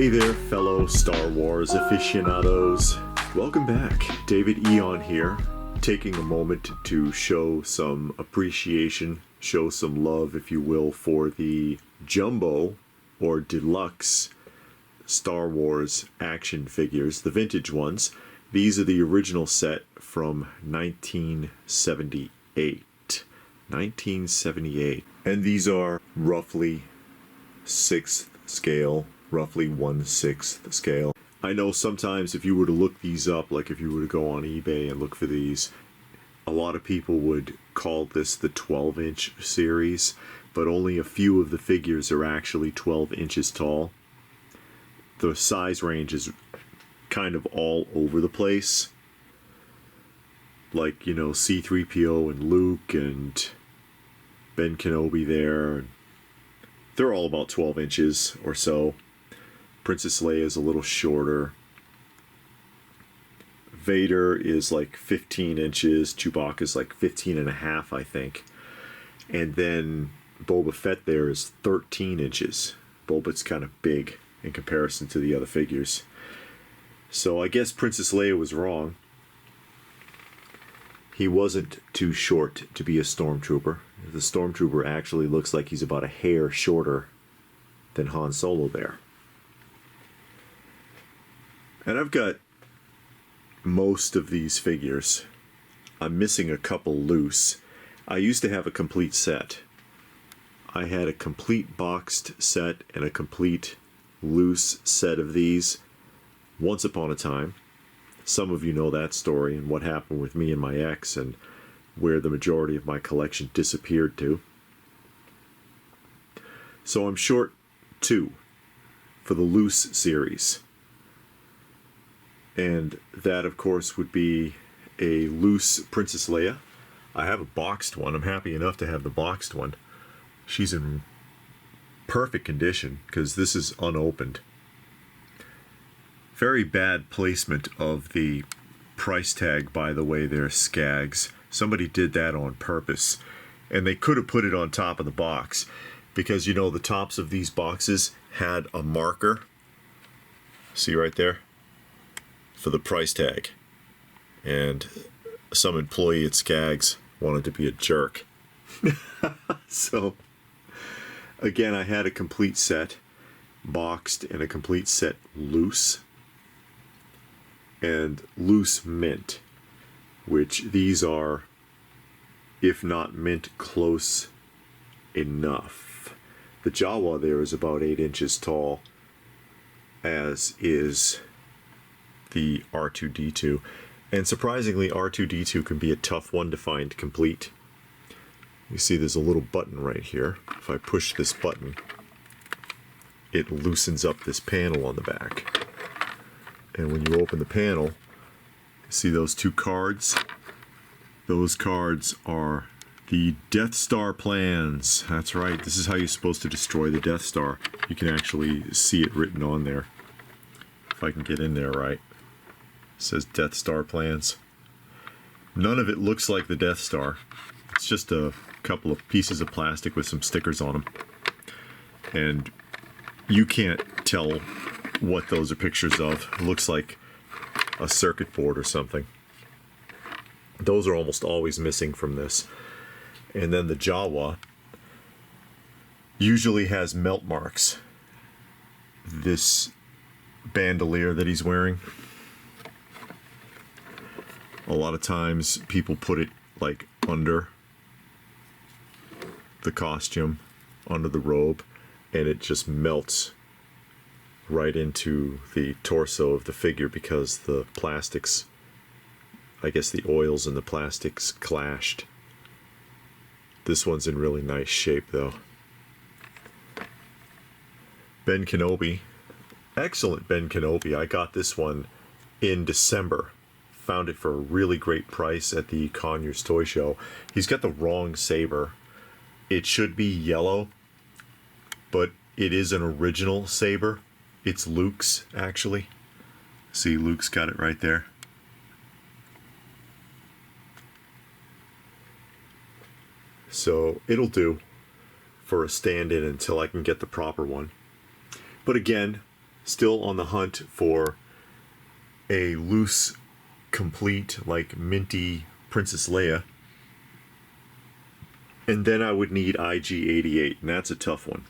Hey there, fellow Star Wars aficionados. Welcome back. David Eon here, taking a moment to show some appreciation, show some love, if you will, for the Jumbo or Deluxe Star Wars action figures, the vintage ones. These are the original set from 1978. 1978. And these are roughly 6th scale, roughly 1/6 scale. I know sometimes if you were to look these up, like if you were to go on eBay and look for these, a lot of people would call this the 12-inch series, but only a few of the figures are actually 12 inches tall. The size range is kind of all over the place. Like, you know, C-3PO and Luke and Ben Kenobi there. They're all about 12 inches or so. Princess Leia is a little shorter. Vader is like 15 inches. Chewbacca is like 15 and a half, I think. And then Boba Fett there is 13 inches. Boba's kind of big in comparison to the other figures. So I guess Princess Leia was wrong. He wasn't too short to be a stormtrooper. The stormtrooper actually looks like he's about a hair shorter than Han Solo there. And I've got most of these figures. I'm missing a couple loose. I used to have a complete set. I had a complete boxed set and a complete loose set of these once upon a time. Some of you know that story and what happened with me and my ex and where the majority of my collection disappeared to. So I'm short 2 for the loose series. And that, of course, would be a loose Princess Leia. I have a boxed one. I'm happy enough to have the boxed one. She's in perfect condition because this is unopened. Very bad placement of the price tag, by the way, there, Skags. Somebody did that on purpose. And they could have put it on top of the box because, you know, the tops of these boxes had a marker. See right there? For the price tag. And some employee at Skags wanted to be a jerk. So, again, I had a complete set boxed and a complete set loose. And loose mint, which these are, if not mint, close enough. The Jawa there is about 8 inches tall, as is the R2-D2. And surprisingly, R2-D2 can be a tough one to find complete. You see there's a little button right here. If I push this button, it loosens up this panel on the back. And when you open the panel, see those 2 cards? Those cards are the Death Star plans. That's right, this is how you're supposed to destroy the Death Star. You can actually see it written on there. If I can get in there right. It says Death Star plans. None of it looks like the Death Star. It's just a couple of pieces of plastic with some stickers on them. And you can't tell what those are pictures of. It looks like a circuit board or something. Those are almost always missing from this. And then the Jawa usually has melt marks. This bandolier that he's wearing, a lot of times people put it like under the costume, under the robe, and it just melts right into the torso of the figure because the plastics, I guess the oils and the plastics clashed. This one's in really nice shape though. Ben Kenobi. Excellent Ben Kenobi. I got this one in December. Found it for a really great price at the Conyers Toy Show. He's got the wrong saber. It should be yellow, but it is an original saber. It's Luke's, actually. See, Luke's got it right there. So it'll do for a stand-in until I can get the proper one. But again, Still on the hunt for a loose, complete, like minty Princess Leia. And then I would need IG-88, and that's a tough one.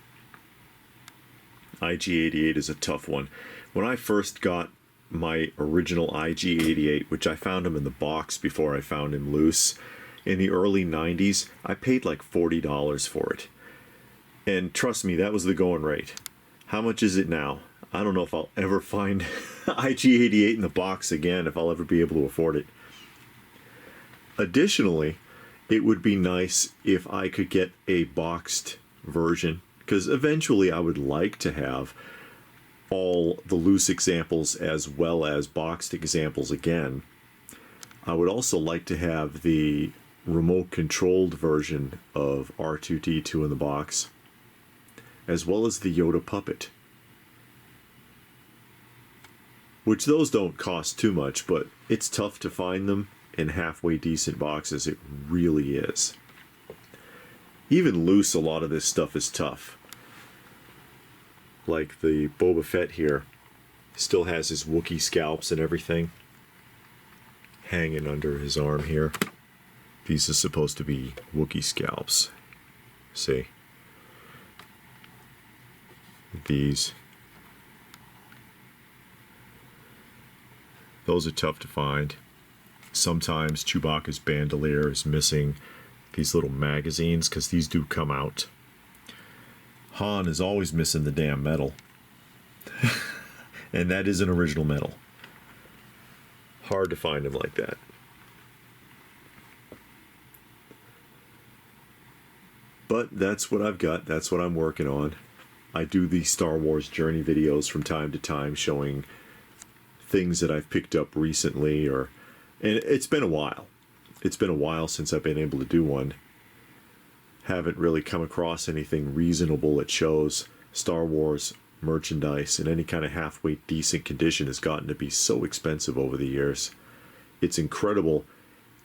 IG-88 is a tough one. When I first got my original IG-88, which I found him in the box before I found him loose, in the early 90s, I paid like $40 for it. And trust me, that was the going rate. How much is it now? I don't know if I'll ever find IG-88 in the box again, if I'll ever be able to afford it. Additionally, it would be nice if I could get a boxed version, because eventually I would like to have all the loose examples as well as boxed examples again. I would also like to have the remote controlled version of R2-D2 in the box, as well as the Yoda puppet, which those don't cost too much, but it's tough to find them in halfway decent boxes. It really is. Even loose, a lot of this stuff is tough. Like the Boba Fett here still has his Wookiee scalps and everything hanging under his arm here. These are supposed to be Wookiee scalps. See? These. Those are tough to find. Sometimes Chewbacca's bandolier is missing these little magazines, because these do come out. Han is always missing the damn medal. And that is an original medal. Hard to find him like that. But that's what I've got. That's what I'm working on. I do these Star Wars journey videos from time to time showing things that I've picked up recently, and it's been a while. It's been a while since I've been able to do one. Haven't really come across anything reasonable that shows. Star Wars merchandise in any kind of halfway decent condition has gotten to be so expensive over the years. It's incredible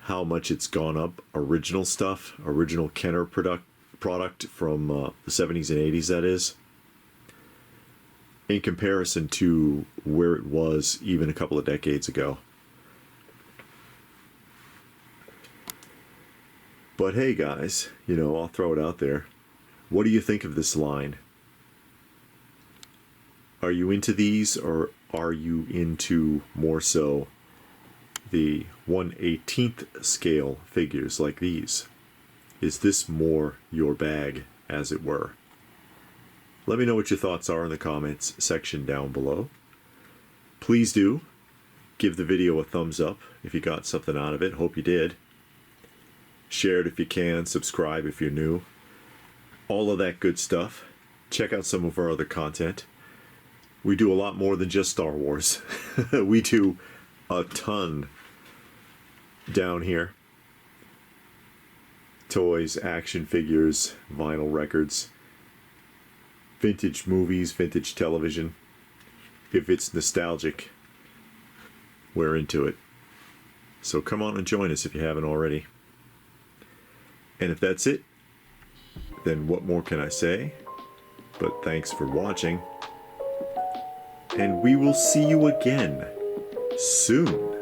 how much it's gone up. Original stuff, original Kenner product from the 70s and 80s, that is, in comparison to where it was even a couple of decades ago. But hey guys, you know, I'll throw it out there. What do you think of this line? Are you into these, or are you into more so the 1/18th scale figures like these? Is this more your bag, as it were? Let me know what your thoughts are in the comments section down below. Please do give the video a thumbs up if you got something out of it. Hope you did. Share it if you can. Subscribe if you're new. All of that good stuff. Check out some of our other content. We do a lot more than just Star Wars. We do a ton down here. Toys, action figures, vinyl records, vintage movies, vintage television. If it's nostalgic, we're into it. So come on and join us if you haven't already. And if that's it, then what more can I say? But thanks for watching. And we will see you again soon.